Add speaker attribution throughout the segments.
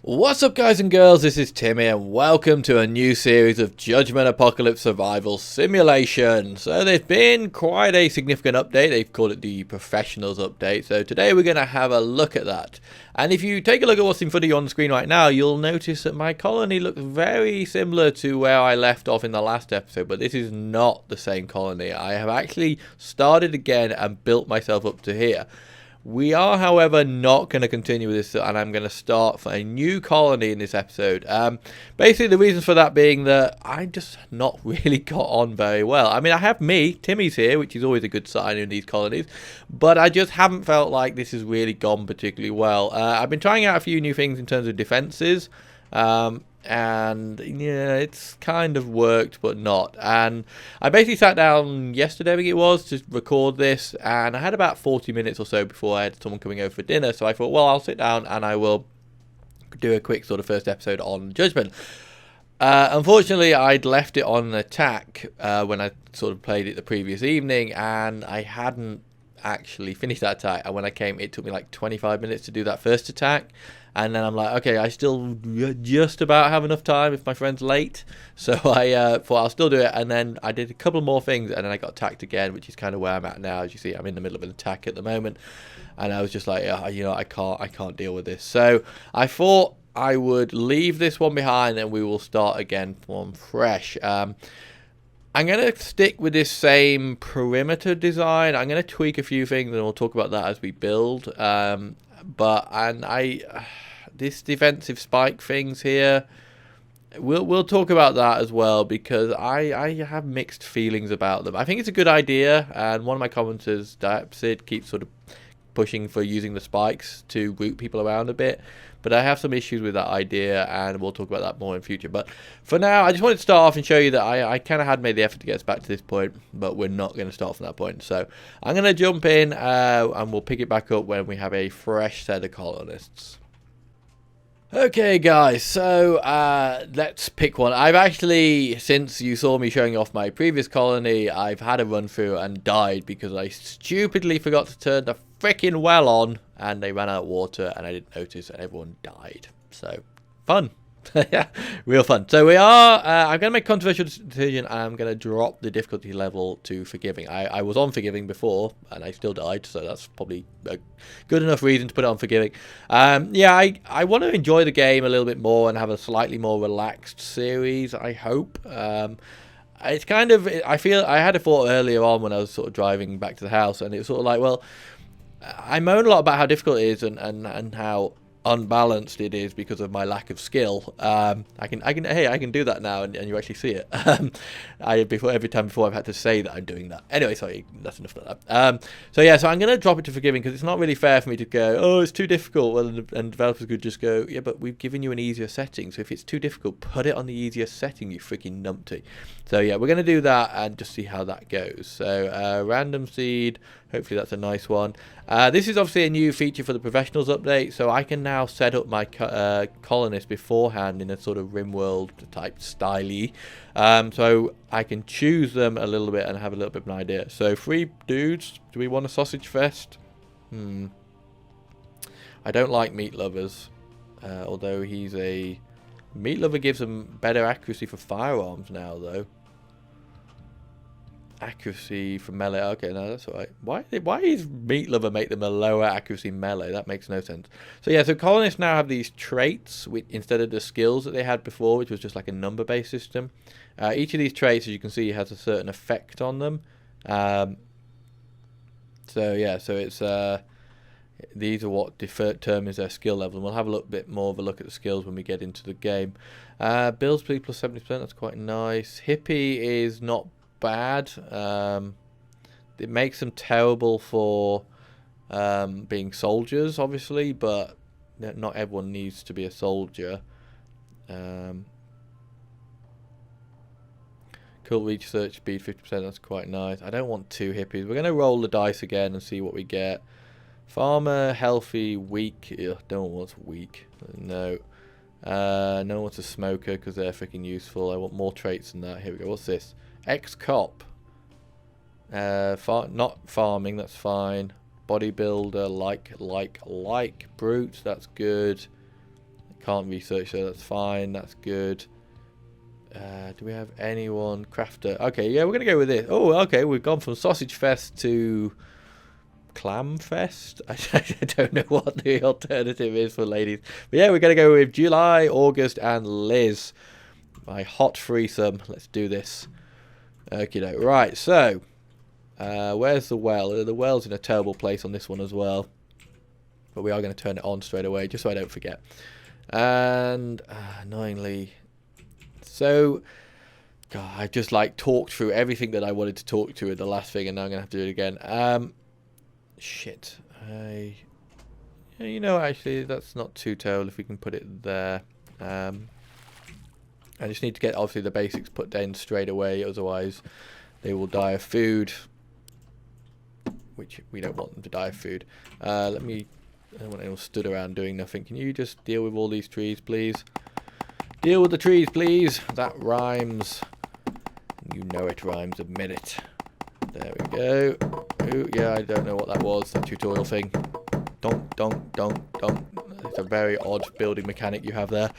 Speaker 1: What's up, guys and girls, this is Timmy and welcome to a new series of Judgement Apocalypse Survival Simulation. So there's been quite a significant update. They've called it the Professionals update, so today we're going to have a look at that. And if you take a look at what's in front of you on the screen right now, you'll notice that my colony looks very similar to where I left off in the last episode, but this is not the same colony. I have actually started again and built myself up to here. We are, however, not going to continue with this, and I'm going to start for a new colony in this episode. Basically, the reasons for that being that I just not really got on very well. I mean, I have Timmy's here, which is always a good sign in these colonies, but I just haven't felt like this has really gone particularly well. I've been trying out a few new things in terms of defenses, and yeah, it's kind of worked but not. And I basically sat down yesterday, I think it was, to record this, and I had about 40 minutes or so before I had someone coming over for dinner, so I thought, well, I'll sit down and I will do a quick sort of first episode on Judgment. Unfortunately, I'd left it on attack when I sort of played it the previous evening, and I hadn't actually finished that attack. And when I came, it took me like 25 minutes to do that first attack. And then I'm like, okay, I still just about have enough time if my friend's late. So I thought I'll still do it. And then I did a couple more things, and then I got attacked again, which is kind of where I'm at now. As you see, I'm in the middle of an attack at the moment. And I was just like, I can't deal with this. So I thought I would leave this one behind and we will start again from fresh. I'm going to stick with this same perimeter design. I'm going to tweak a few things and we'll talk about that as we build. This defensive spike things here, we'll talk about that as well, because I have mixed feelings about them. I think it's a good idea, and one of my commenters, Sid, keeps sort of pushing for using the spikes to route people around a bit, but I have some issues with that idea, and we'll talk about that more in future. But for now, I just wanted to start off and show you that I kind of had made the effort to get us back to this point, but we're not going to start from that point. So I'm going to jump in and we'll pick it back up when we have a fresh set of colonists. Okay, guys, so let's pick one. I've actually, since you saw me showing off my previous colony, I've had a run through and died because I stupidly forgot to turn the freaking well on, and they ran out of water, and I didn't notice, and everyone died. So, fun. Yeah, real fun. So we are, I'm going to make a controversial decision, and I'm going to drop the difficulty level to forgiving. I was on forgiving before, and I still died, so that's probably a good enough reason to put it on forgiving. Yeah, I want to enjoy the game a little bit more and have a slightly more relaxed series, I hope. It's kind of, I had a thought earlier on when I was sort of driving back to the house, and it was sort of like, well, I moan a lot about how difficult it is and how unbalanced it is because of my lack of skill. I can do that now, and you actually see it. Every time before I've had to say that I'm doing that. Anyway, sorry, that's enough of that. So I'm going to drop it to forgiving, because it's not really fair for me to go, oh, it's too difficult. Well, and developers could just go, yeah, but we've given you an easier setting, so if it's too difficult, put it on the easier setting, you freaking numpty. So yeah, we're going to do that and just see how that goes. So random seed, hopefully that's a nice one. This is obviously a new feature for the Professionals update, so I can now set up my colonists beforehand in a sort of RimWorld type styley. So I can choose them a little bit and have a little bit of an idea. So 3 dudes, do we want a sausage fest? I don't like meat lovers, although he's a... Meat lover gives them better accuracy for firearms now, though. Accuracy for melee. Okay, no, that's alright. Why is Meat Lover make them a lower accuracy melee? That makes no sense. So yeah, so colonists now have these traits instead of the skills that they had before, which was just like a number-based system. Each of these traits, as you can see, has a certain effect on them. So yeah, so it's these are what determines their skill level, and we'll have a little bit more of a look at the skills when we get into the game. Build speed plus 70%. That's quite nice. Hippie is not bad. It makes them terrible for being soldiers, obviously, but not everyone needs to be a soldier. Cool research speed 50%, that's quite nice. I don't want 2 hippies. We're going to roll the dice again and see what we get. Farmer, healthy, weak. Ugh, no one wants weak. No. No one wants a smoker because they're freaking useful. I want more traits than that. Here we go. What's this? Ex-cop. Not farming, that's fine. Bodybuilder, like. Brute, that's good. Can't research, so that's fine. That's good. Do we have anyone? Crafter. Okay, yeah, we're going to go with this. Oh, okay, we've gone from Sausage Fest to Clam Fest. I don't know what the alternative is for ladies. But yeah, we're going to go with July, August, and Liz. My hot threesome. Let's do this. Okay, right, so where's the well? The well's in a terrible place on this one as well. But we are going to turn it on straight away, just so I don't forget. And annoyingly, so God, I just like talked through everything that I wanted to talk to in the last thing, and now I'm gonna have to do it again. Shit. You know, actually, that's not too terrible if we can put it there. I just need to get obviously the basics put down straight away, otherwise they will die of food, which we don't want them to die of food. I don't want anyone stood around doing nothing. Can you just deal with all these trees, please? Deal with the trees, please. That rhymes. You know it rhymes. Admit it. There we go. Ooh, yeah, I don't know what that was. That tutorial thing. Don't. It's a very odd building mechanic you have there.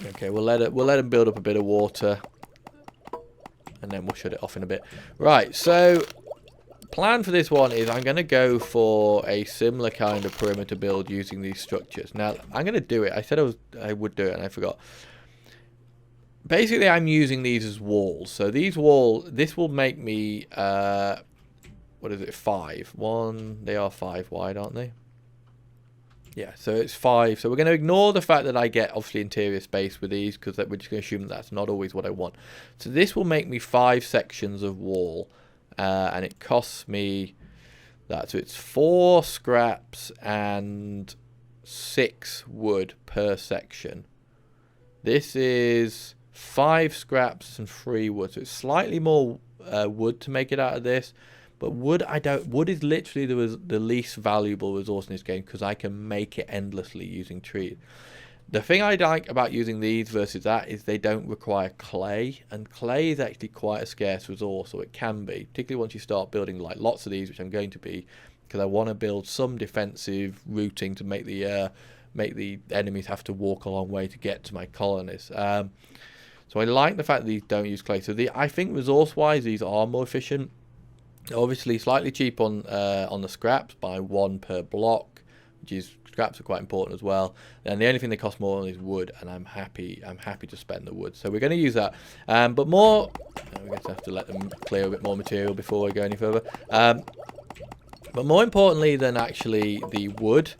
Speaker 1: Okay, we'll let them build up a bit of water, and then we'll shut it off in a bit. Right. So, plan for this one is I'm going to go for a similar kind of perimeter build using these structures. Now, I'm going to do it. I said I would do it, and I forgot. Basically, I'm using these as walls. So these this will make me, what is it, 5? They are 5 wide, aren't they? Yeah, so it's 5. So we're going to ignore the fact that I get, obviously, interior space with these, because we're just going to assume that that's not always what I want. So this will make me 5 sections of wall. And it costs me that. So it's 4 scraps and 6 wood per section. This is 5 scraps and 3 wood. So it's slightly more wood to make it out of this. But wood is literally the least valuable resource in this game, because I can make it endlessly using trees. The thing I like about using these versus that is they don't require clay, and clay is actually quite a scarce resource, or it can be, particularly once you start building like lots of these, which I'm going to be, because I want to build some defensive routing to make the enemies have to walk a long way to get to my colonists. So I like the fact that these don't use clay. So I think resource-wise these are more efficient. Obviously slightly cheap on the scraps by 1 per block, which is, scraps are quite important as well. And the only thing that costs more is wood, and I'm happy to spend the wood. So we're going to use that. But more, we're going to have to let them clear a bit more material before we go any further. But more importantly than actually the wood,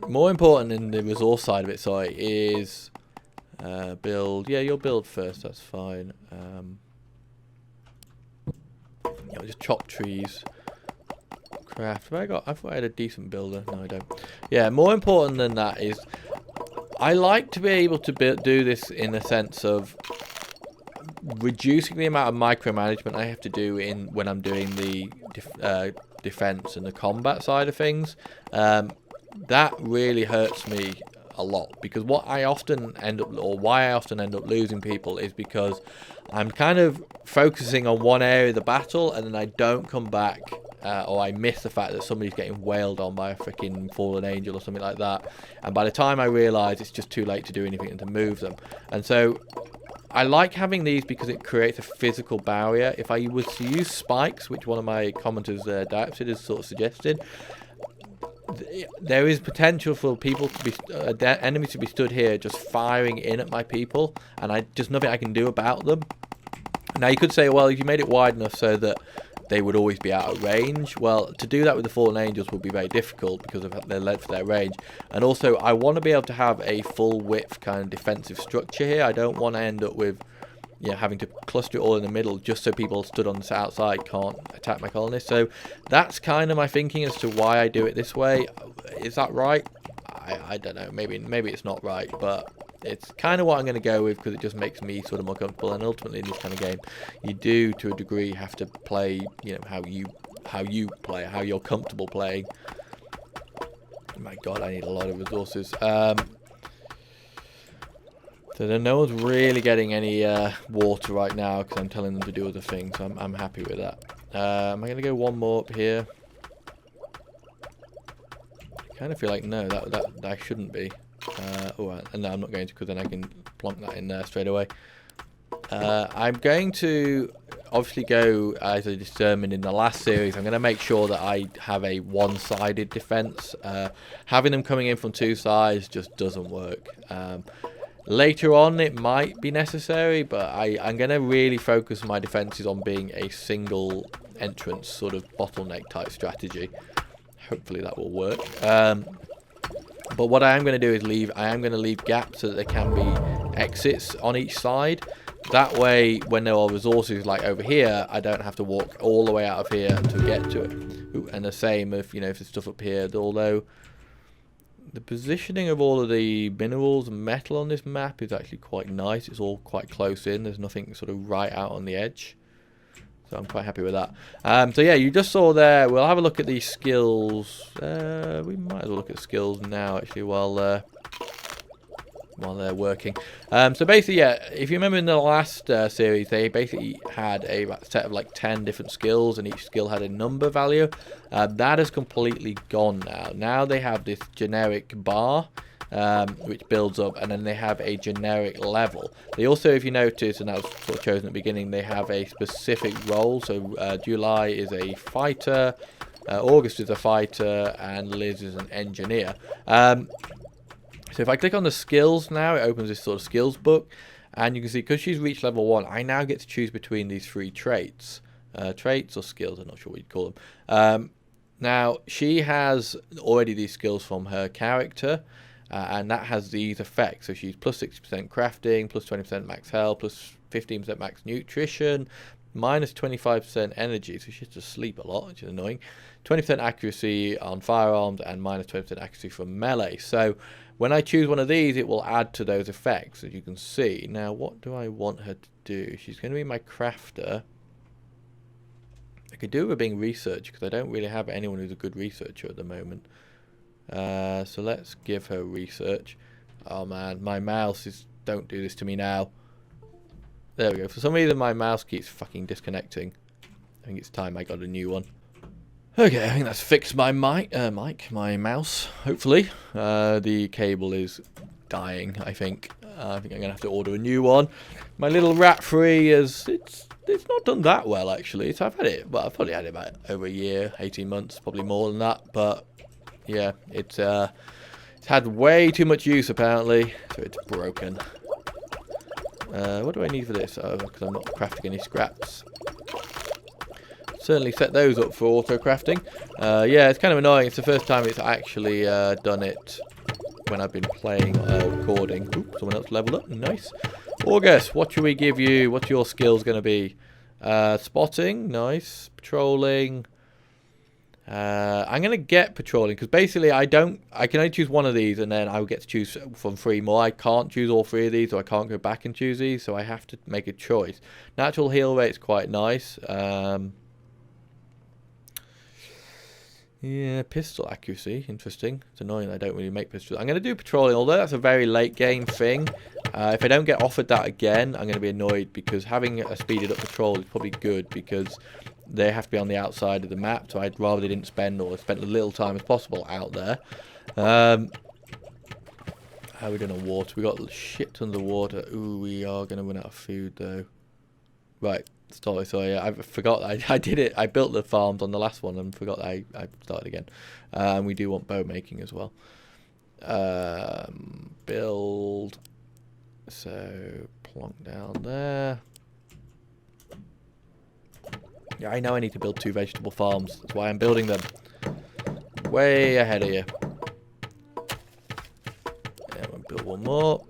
Speaker 1: more important in the resource side of it, sorry, is build. Yeah, you'll build first. That's fine. Just chop trees. Craft. I thought I had a decent builder. No, I don't. Yeah, more important than that is I like to be able to do this in a sense of reducing the amount of micromanagement I have to do when I'm doing the defense and the combat side of things. That really hurts me a lot, because why I often end up losing people is because I'm kind of focusing on one area of the battle, and then I don't come back, or I miss the fact that somebody's getting wailed on by a freaking fallen angel or something like that, and by the time I realise, it's just too late to do anything and to move them. And so I like having these because it creates a physical barrier. If I was to use spikes, which one of my commenters, Diapsid, has sort of suggested, there is potential for people to be enemies to be stood here just firing in at my people, and just nothing I can do about them. Now you could say, well, if you made it wide enough so that they would always be out of range, well, to do that with the fallen angels would be very difficult because of their length of their range. And also I want to be able to have a full width kind of defensive structure here. I don't want to end up with having to cluster it all in the middle just so people stood on the outside can't attack my colonists. So that's kind of my thinking as to why I do it this way. Is that right? I don't know. Maybe it's not right, but it's kind of what I'm going to go with because it just makes me sort of more comfortable. And ultimately in this kind of game, you do to a degree have to play, how you play, how you're comfortable playing. My God, I need a lot of resources. So then no one's really getting any water right now because I'm telling them to do other things. So I'm happy with that. Am I going to go one more up here? kind of feel like no, that shouldn't be. Oh, no, I'm not going to, because then I can plonk that in there straight away. I'm going to obviously go, as I determined in the last series, I'm going to make sure that I have a one-sided defense. Having them coming in from two sides just doesn't work. Later on it might be necessary, but I'm going to really focus my defenses on being a single entrance sort of bottleneck type strategy. Hopefully that will work. But what I am going to do is leave gaps so that there can be exits on each side. That way, when there are resources like over here, I don't have to walk all the way out of here to get to it. Ooh, and the same if, you know, if there's stuff up here. Although the positioning of all of the minerals and metal on this map is actually quite nice. It's all quite close in. There's nothing sort of right out on the edge. So I'm quite happy with that. So yeah, you just saw there. We'll have a look at these skills. We might as well look at skills now, actually, while they're working. So basically, yeah, if you remember in the last series, they basically had a set of like 10 different skills, and each skill had a number value. That has completely gone now. Now they have this generic bar, which builds up, and then they have a generic level. They also, if you notice, and that was sort of chosen at the beginning, they have a specific role. So July is a fighter, August is a fighter, and Liz is an engineer. So if I click on the skills now, it opens this sort of skills book, and you can see because she's reached level 1, I now get to choose between these 3 traits. Traits or skills, I'm not sure what you'd call them. Now, she has already these skills from her character, and that has these effects. So she's plus 60% crafting, plus 20% max health, plus 15% max nutrition, minus 25% energy, so she has to sleep a lot, which is annoying. 20% accuracy on firearms, and minus 20% accuracy for melee. So when I choose one of these, it will add to those effects, as you can see. Now, what do I want her to do? She's going to be my crafter. I could do with being research, because I don't really have anyone who's a good researcher at the moment. So let's give her research. Oh man, my mouse is... Don't do this to me now. There we go. For some reason, my mouse keeps fucking disconnecting. I think it's time I got a new one. Okay, I think that's fixed my my mouse, hopefully. The cable is dying, I think. I think I'm going to have to order a new one. My little rat-free is... It's not done that well, actually. So I've had it... Well, I've probably had it about over a year, 18 months, probably more than that. But, yeah, it's had way too much use, apparently. So it's broken. What do I need for this? Oh, because I'm not crafting any scraps. Certainly set those up for auto crafting. Yeah, it's kind of annoying. It's the first time it's actually done it when I've been playing recording. Ooh, someone else leveled up. Nice. August, what should we give you? What's your skills going to be? Spotting. Nice. Patrolling. I'm going to get patrolling because basically I can only choose one of these, and then I will get to choose from 3 more. I can't choose all 3 of these, so I can't go back and choose these, so I have to make a choice. Natural heal rate's quite nice. Yeah, pistol accuracy, interesting. It's annoying I don't really make pistols. I'm going to do patrolling, although that's a very late game thing. If I don't get offered that again, I'm going to be annoyed, because having a speeded up patrol is probably good, because they have to be on the outside of the map, so I'd rather they didn't spend as little time as possible out there. How are we doing on water? We got shit tons of water. Ooh, we are going to run out of food though. Right. So yeah, I forgot I did it. I built the farms on the last one and forgot that I started again. And we do want bow making as well. Build. So plonk down there. Yeah, I know I need to build 2 vegetable farms. That's why I'm building them. Way ahead of you. Yeah, we'll build one more.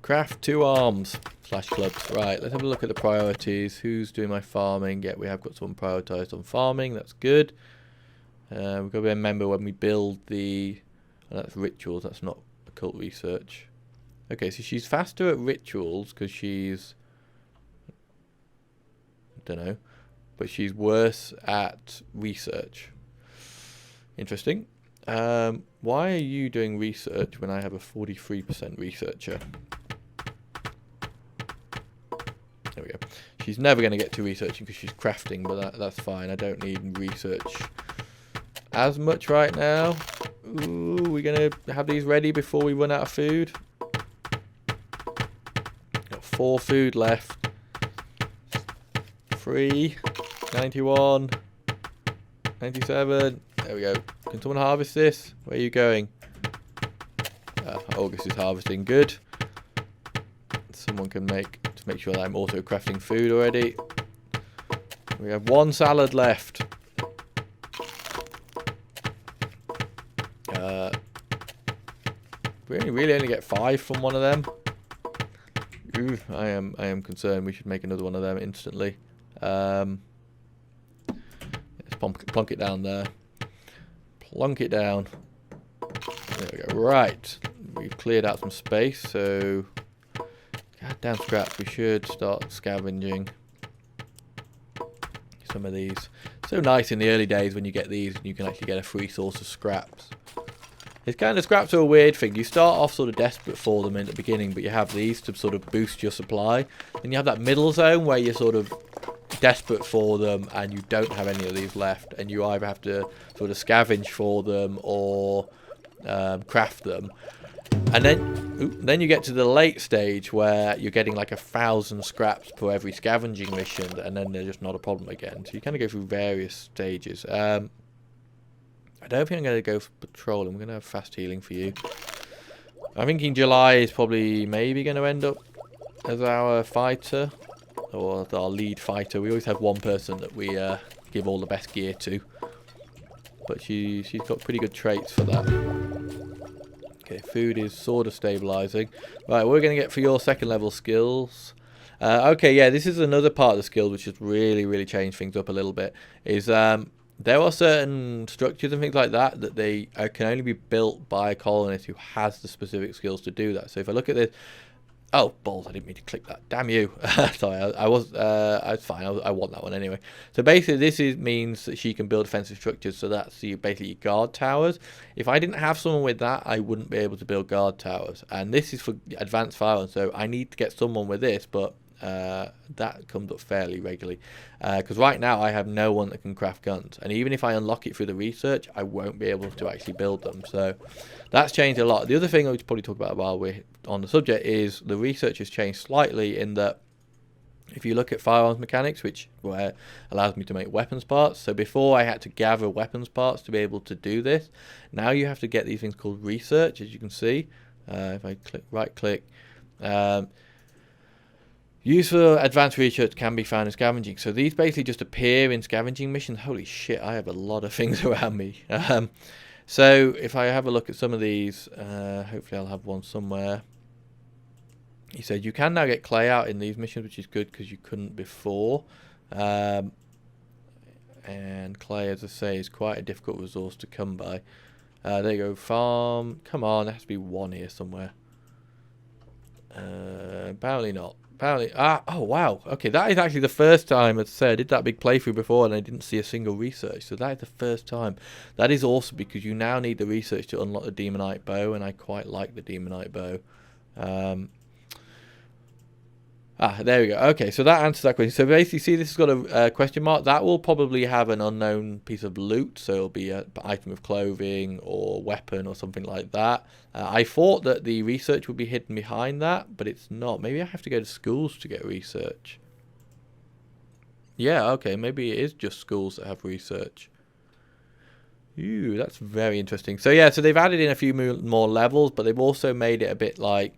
Speaker 1: Craft 2 arms / clubs. Right, let's have a look at the priorities. Who's doing my farming? Yeah, we have got someone prioritised on farming. That's good. We've got to remember when we build the... Oh, that's rituals. That's not occult research. Okay, so she's faster at rituals because she's... I don't know. But she's worse at research. Interesting. Why are you doing research when I have a 43% researcher? There we go. She's never going to get to researching because she's crafting, but that's fine. I don't need research as much right now. Ooh, we're going to have these ready before we run out of food. Got 4 food left. 3, 91, 97. There we go. Can someone harvest this? Where are you going? August is harvesting. Good. Someone can make sure that I'm also crafting food already. We have 1 salad left. We really only get 5 from one of them. Ooh, I am concerned. We should make another one of them instantly. Let's plonk it down there. Plonk it down. There we go. Right, we've cleared out some space, so goddamn scraps. We should start scavenging some of these. So nice in the early days when you get these and you can actually get a free source of scraps. It's kind of, scraps are a weird thing. You start off sort of desperate for them in the beginning, but you have these to sort of boost your supply. Then you have that middle zone where you're sort of desperate for them and you don't have any of these left, and you either have to sort of scavenge for them or craft them. And then you get to the late stage where you're getting like 1,000 scraps per every scavenging mission, and then they're just not a problem again. So you kind of go through various stages. I don't think I'm going to go for patrol. I'm going to have fast healing for you. I'm thinking July is probably maybe going to end up as our fighter, or our lead fighter. We always have one person that we give all the best gear to, but she's got pretty good traits for that. Okay, food is sort of stabilizing. Right, we're going to get for your 2nd level skills. Okay, yeah, this is another part of the skills which has really changed things up a little bit. Is there are certain structures and things like that that they can only be built by a colonist who has the specific skills to do that. So if I look at this, oh balls! I didn't mean to click that. Damn you! Sorry, I was. It's fine. I want that one anyway. So basically, this means that she can build defensive structures. So that's basically your guard towers. If I didn't have someone with that, I wouldn't be able to build guard towers. And this is for advanced firearms. So I need to get someone with this, but that comes up fairly regularly, because right now I have no one that can craft guns, and even if I unlock it through the research, I won't be able to actually build them. So that's changed a lot. The other thing I would probably talk about while we're on the subject is the research has changed slightly, in that if you look at firearms mechanics, which allows me to make weapons parts. So before I had to gather weapons parts to be able to do this. Now you have to get these things called research, as you can see. If I right click, use for advanced research can be found in scavenging. So these basically just appear in scavenging missions. Holy shit, I have a lot of things around me. So if I have a look at some of these, hopefully I'll have one somewhere. He said you can now get clay out in these missions, which is good because you couldn't before. And clay, as I say, is quite a difficult resource to come by. There you go, farm. Come on, there has to be one here somewhere. Apparently not. Apparently, oh wow, okay, that is actually the first time, as I said, I did that big playthrough before and I didn't see a single research, so that is the first time. That is awesome, because you now need the research to unlock the demonite bow, and I quite like the demonite bow. There we go. Okay, so that answers that question. So basically, see, this has got a question mark. That will probably have an unknown piece of loot, so it'll be an item of clothing or weapon or something like that. I thought that the research would be hidden behind that, but it's not. Maybe I have to go to schools to get research. Yeah, okay, maybe it is just schools that have research. Ooh, that's very interesting. So yeah, so they've added in a few more levels, but they've also made it a bit like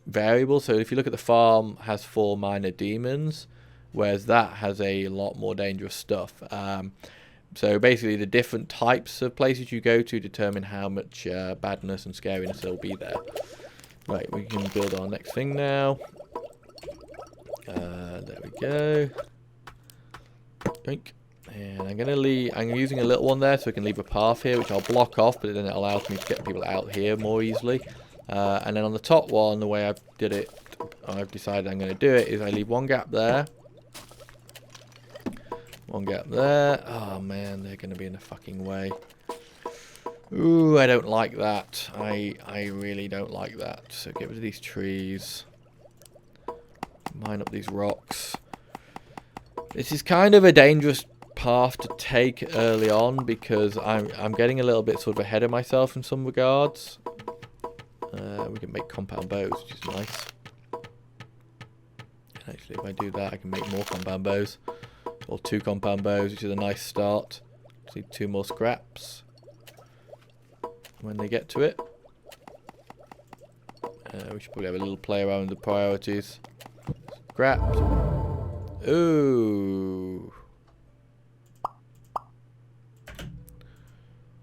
Speaker 1: variable. So if you look at the farm, has 4 minor demons, whereas that has a lot more dangerous stuff. So basically the different types of places you go to determine how much badness and scariness there will be there. Right, we can build our next thing now. There we go. Drink. And I'm using a little one there so we can leave a path here, which I'll block off, but then it allows me to get people out here more easily. And then on the top one, the way I've decided I'm going to do it is I leave one gap there. One gap there. Oh man, they're going to be in the fucking way. Ooh, I don't like that. I really don't like that. So get rid of these trees. Mine up these rocks. This is kind of a dangerous path to take early on because I'm getting a little bit sort of ahead of myself in some regards. We can make compound bows, which is nice. Actually, if I do that, I can make more compound bows. Or 2 compound bows, which is a nice start. See 2 more scraps when they get to it. We should probably have a little play around with the priorities. Scraps. Ooh.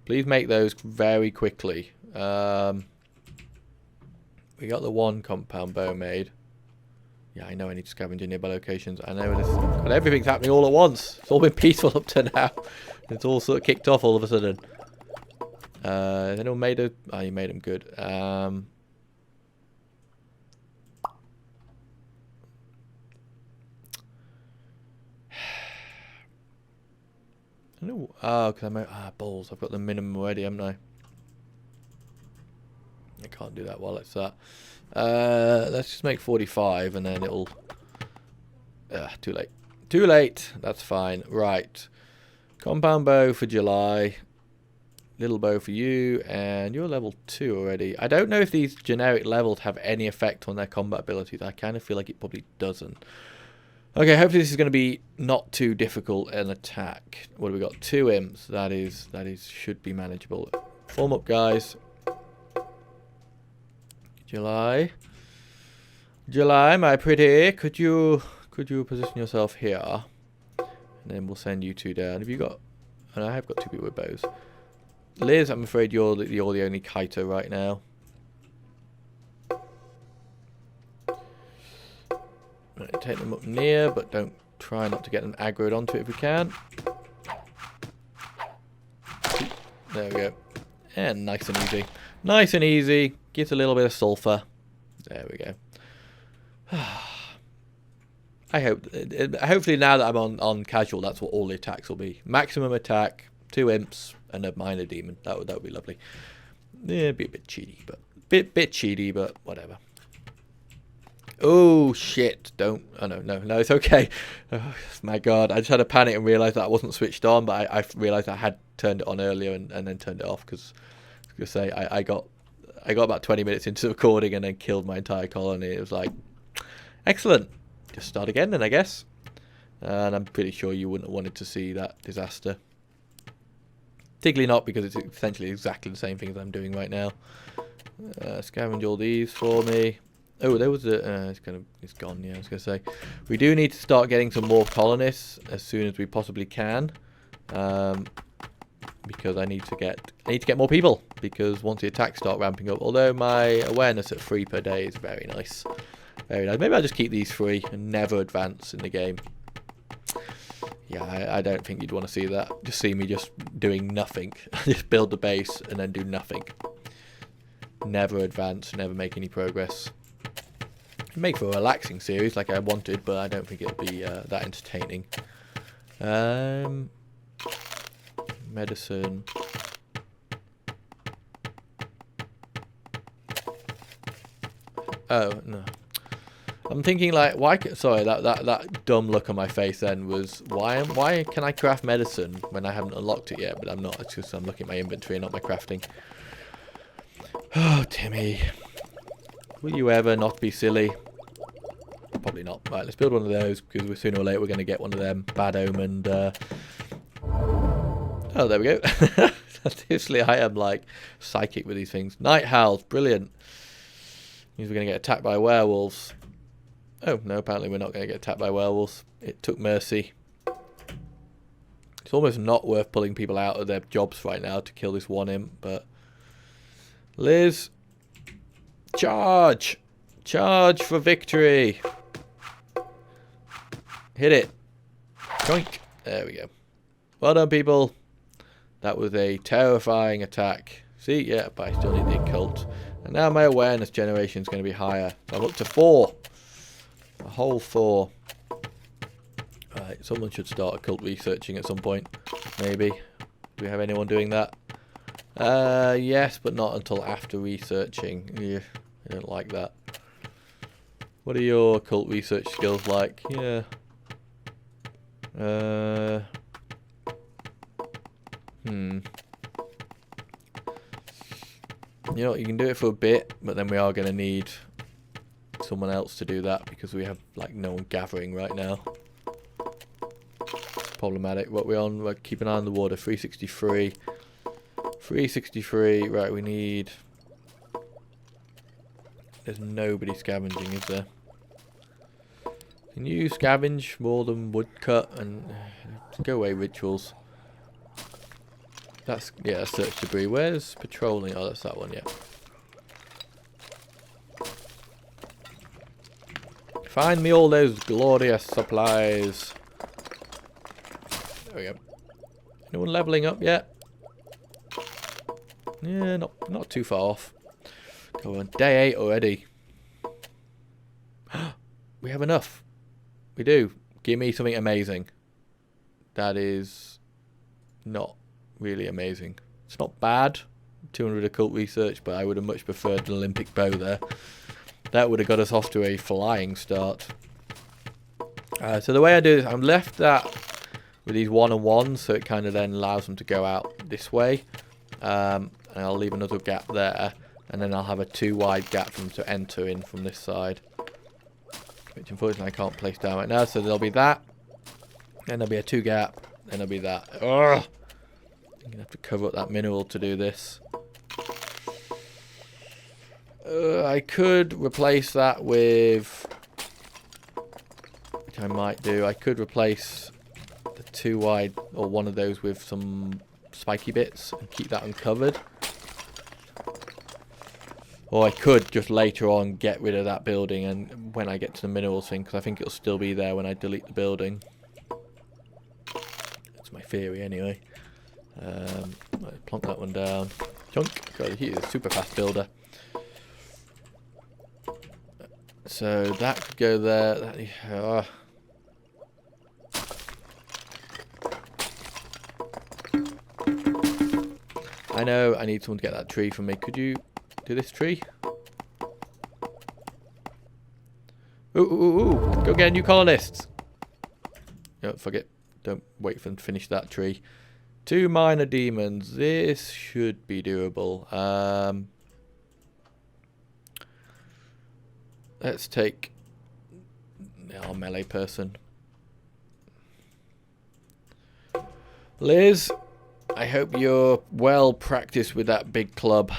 Speaker 1: Please make those very quickly. We got the 1 compound bow made. Yeah, I know I need to scavenge in nearby locations. I know this, but everything's happening all at once. It's all been peaceful up to now. It's all sort of kicked off all of a sudden. Has anyone made a... Oh, you made them good. Oh, because I'm... balls. I've got the minimum already, haven't I? I can't do that while it's that. Let's just make 45 and then it'll... too late. Too late. That's fine. Right. Compound bow for July. Little bow for you. And you're level 2 already. I don't know if these generic levels have any effect on their combat abilities. I kind of feel like it probably doesn't. Okay, hopefully this is going to be not too difficult an attack. What have we got? 2 imps. That is should be manageable. Form up, guys. July, my pretty, could you position yourself here, and then we'll send you 2 down. Have you got? And I have got 2 people with bows. Liz, I'm afraid you're the only kiter right now. Right, take them up near, but don't try not to get them aggroed onto it if we can. There we go. And nice and easy. Nice and easy. Gives a little bit of sulfur. There we go. I hope. Hopefully now that I'm on casual, that's what all the attacks will be. Maximum attack, 2 imps, and a minor demon. That would be lovely. Yeah, it'd be a bit cheaty, but bit cheaty, but whatever. Oh shit! Don't. Oh no, it's okay. Oh, my God, I just had a panic and realised that I wasn't switched on, but I realised I had turned it on earlier and then turned it off because I was gonna say I got about 20 minutes into the recording and then killed my entire colony. It was like, excellent. Just start again then, I guess. And I'm pretty sure you wouldn't have wanted to see that disaster. Particularly not because it's essentially exactly the same thing as I'm doing right now. Scavenge all these for me. Oh, there was a... it's gone, yeah, I was going to say. We do need to start getting some more colonists as soon as we possibly can. Because I need to get more people. Because once the attacks start ramping up... Although my awareness at 3 per day is very nice. Very nice. Maybe I'll just keep these 3 and never advance in the game. Yeah, I don't think you'd want to see that. Just see me just doing nothing. Just build the base and then do nothing. Never advance, never make any progress. Make for a relaxing series like I wanted, but I don't think it'll be that entertaining. Medicine. Oh no, I'm thinking like why? Sorry, that dumb look on my face then was why can I craft medicine when I haven't unlocked it yet? But I'm not. It's just I'm looking at my inventory, not my crafting. Oh, Timmy. Will you ever not be silly? Probably not. Right, let's build one of those, because sooner or later we're going to get one of them bad omened... Oh, there we go. Seriously, I am, like, psychic with these things. Night howls, brilliant. Means we're going to get attacked by werewolves. Oh, no, apparently we're not going to get attacked by werewolves. It took mercy. It's almost not worth pulling people out of their jobs right now to kill this one imp, but... Liz... Charge! Charge for victory! Hit it! Joink! There we go. Well done, people. That was a terrifying attack. See? Yeah, but I still need the occult. And now my awareness generation is going to be higher. So I'm up to 4. A whole 4. Right, someone should start occult researching at some point. Maybe. Do we have anyone doing that? Yes, but not until after researching. Yeah, I don't like that. What are your occult research skills like? Yeah. You know, you can do it for a bit, but then we are going to need someone else to do that because we have like no one gathering right now. It's problematic. What we're on, we're keeping an eye on the water. 363. 363. Right, we need. There's nobody scavenging, is there? Can you scavenge more than woodcut and go away rituals? That's, yeah, search debris. Where's patrolling? Oh, that's that one, yeah. Find me all those glorious supplies. There we go. Anyone leveling up yet? Yeah, not too far off. Go on, day 8 already. We have enough. We do. Give me something amazing. That is not really amazing. It's not bad. 200 occult research, but I would have much preferred an Olympic bow there. That would have got us off to a flying start. So the way I do this, I'm left that with these 1-on-1s, so it kind of then allows them to go out this way. And I'll leave another gap there, and then I'll have a 2-wide gap for them to enter in from this side. Which unfortunately I can't place down right now, so there'll be that. Then there'll be a 2 gap, then there'll be that. Ugh! I'm going to have to cover up that mineral to do this. I could replace that with... which I might do. I could replace the 2-wide, or one of those, with some spiky bits and keep that uncovered. Or I could just later on get rid of that building and when I get to the minerals thing, because I think it'll still be there when I delete the building. That's my theory anyway. I'll plonk that one down. Chunk. God, he's a super fast builder. So that could go there. That, I know I need someone to get that tree from me. Could you do this tree? Ooh. Go get new colonists. No, fuck it. Don't wait for them to finish that tree. 2 minor demons. This should be doable. Let's take our melee person. Liz, I hope you're well practiced with that big club.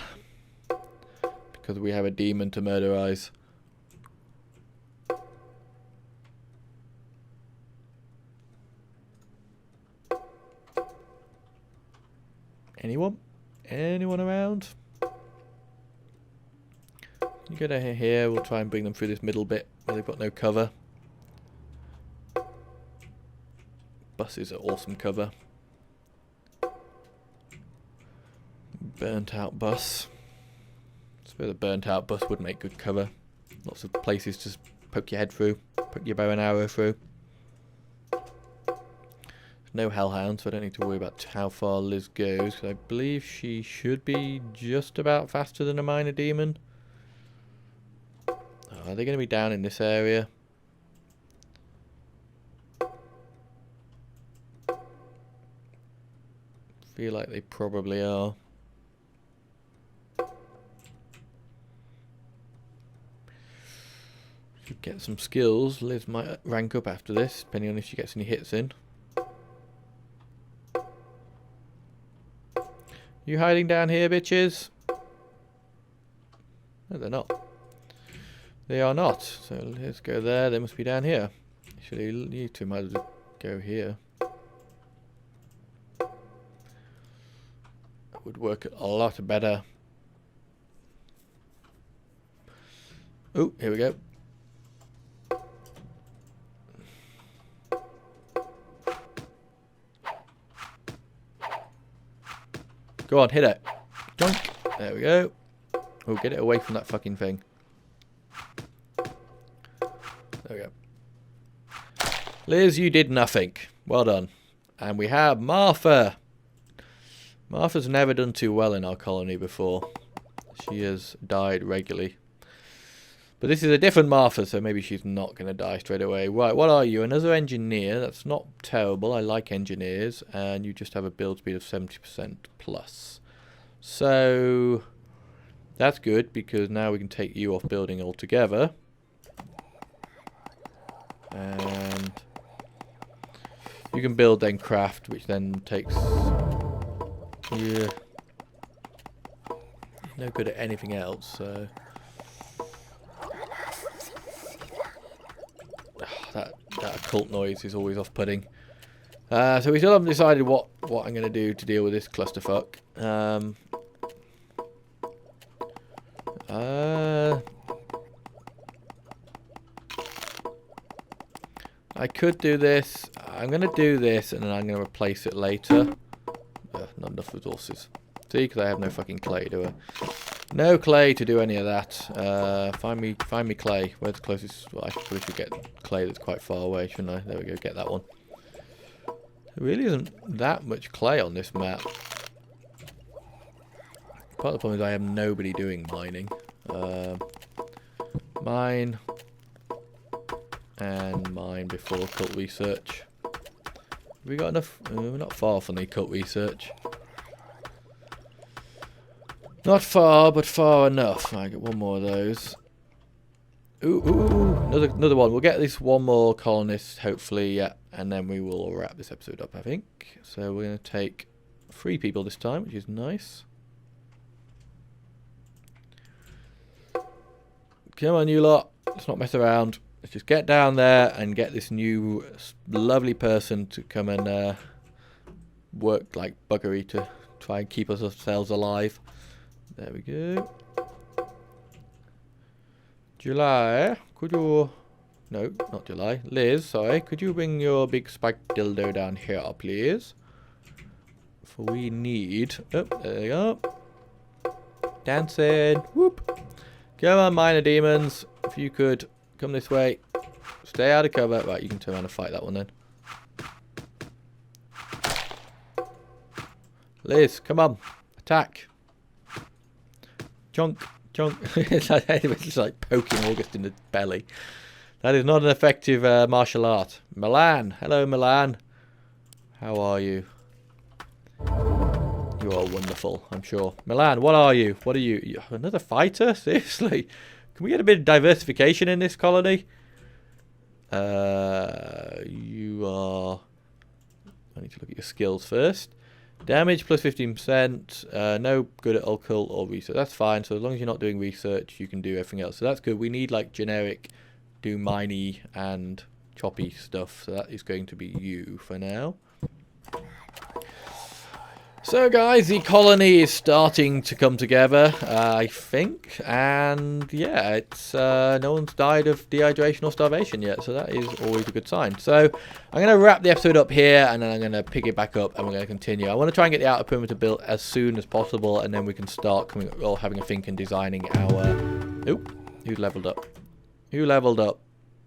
Speaker 1: Because we have a demon to murderize. Anyone? Anyone around? You go down here, we'll try and bring them through this middle bit where they've got no cover. Buses are awesome cover. Burnt out bus. I suppose a burnt out bus would make good cover. Lots of places to poke your head through, poke your bow and arrow through. No hellhounds, so I don't need to worry about how far Liz goes. I believe she should be just about faster than a minor demon. Oh, are they going to be down in this area? Feel like they probably are. Should get some skills. Liz might rank up after this, depending on if she gets any hits in. You hiding down here, bitches? No, they're not. They are not. So let's go there. They must be down here. Actually, you two might as well go here. That would work a lot better. Oh, here we go. Go on, hit it. Junk. There we go. Oh, get it away from that fucking thing. There we go. Liz, you did nothing. Well done. And we have Martha. Martha's never done too well in our colony before. She has died regularly. But this is a different Martha, so maybe she's not going to die straight away. Right, what are you? Another engineer. That's not terrible. I like engineers. And you just have a build speed of 70% plus. So that's good, because now we can take you off building altogether. And you can build then craft, which then takes... Yeah. No good at anything else, so... That occult noise is always off-putting. So we still haven't decided what I'm going to do to deal with this clusterfuck. I could do this. I'm going to do this, and then I'm going to replace it later. Not enough resources. See, because I have no fucking clay, do I? No clay to do any of that. Find me clay. Where's the closest? Well, I probably should get clay that's quite far away, shouldn't I? There we go, get that one. There really isn't that much clay on this map. Part of the problem is I have nobody doing mining. Mine. And mine before occult research. Have we got enough? We're not far from the occult research. Not far, but far enough. I get one more of those. Ooh, another one. We'll get this one more colonist, hopefully, yeah, and then we will wrap this episode up, I think. So we're going to take 3 people this time, which is nice. Come on, you lot. Let's not mess around. Let's just get down there and get this new lovely person to come and work like buggery to try and keep ourselves alive. There we go. July, could you... No, not July. Liz, sorry. Could you bring your big spiked dildo down here, please? For we need... Oh, there you go. Dancing. Whoop. Come on, minor demons. If you could come this way. Stay out of cover. Right, you can turn around and fight that one then. Liz, come on. Attack. Chunk. It's like poking August in the belly. That is not an effective martial art. Milan. Hello, Milan. How are you? You are wonderful, I'm sure. Milan, what are you? What are you? Another fighter? Seriously? Can we get a bit of diversification in this colony? You are... I need to look at your skills first. Damage plus 15%. No good at occult or research. That's fine. So as long as you're not doing research, you can do everything else. So that's good. We need like generic, do miney and choppy stuff. So that is going to be you for now. So guys, the colony is starting to come together, I think, and yeah, it's no one's died of dehydration or starvation yet, so that is always a good sign. So I'm going to wrap the episode up here, and then I'm going to pick it back up, and we're going to continue. I want to try and get the outer perimeter built as soon as possible, and then we can start having a think and designing our... Oop, who leveled up? Who leveled up?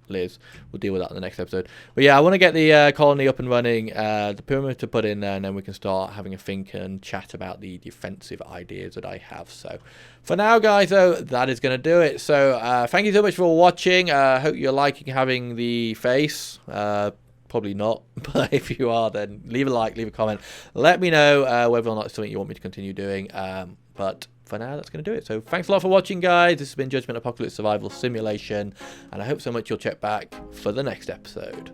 Speaker 1: Liz. We'll deal with that in the next episode. But yeah, I want to get the colony up and running, the perimeter put in there, and then we can start having a think and chat about the defensive ideas that I have. So for now, guys, though, that is going to do it. So thank you so much for watching. I hope you're liking having the face. Probably not, but if you are, then leave a like, leave a comment. Let me know whether or not it's something you want me to continue doing. But for now, that's going to do it. So thanks a lot for watching, guys. This has been Judgment Apocalypse Survival Simulation, and I hope so much you'll check back for the next episode.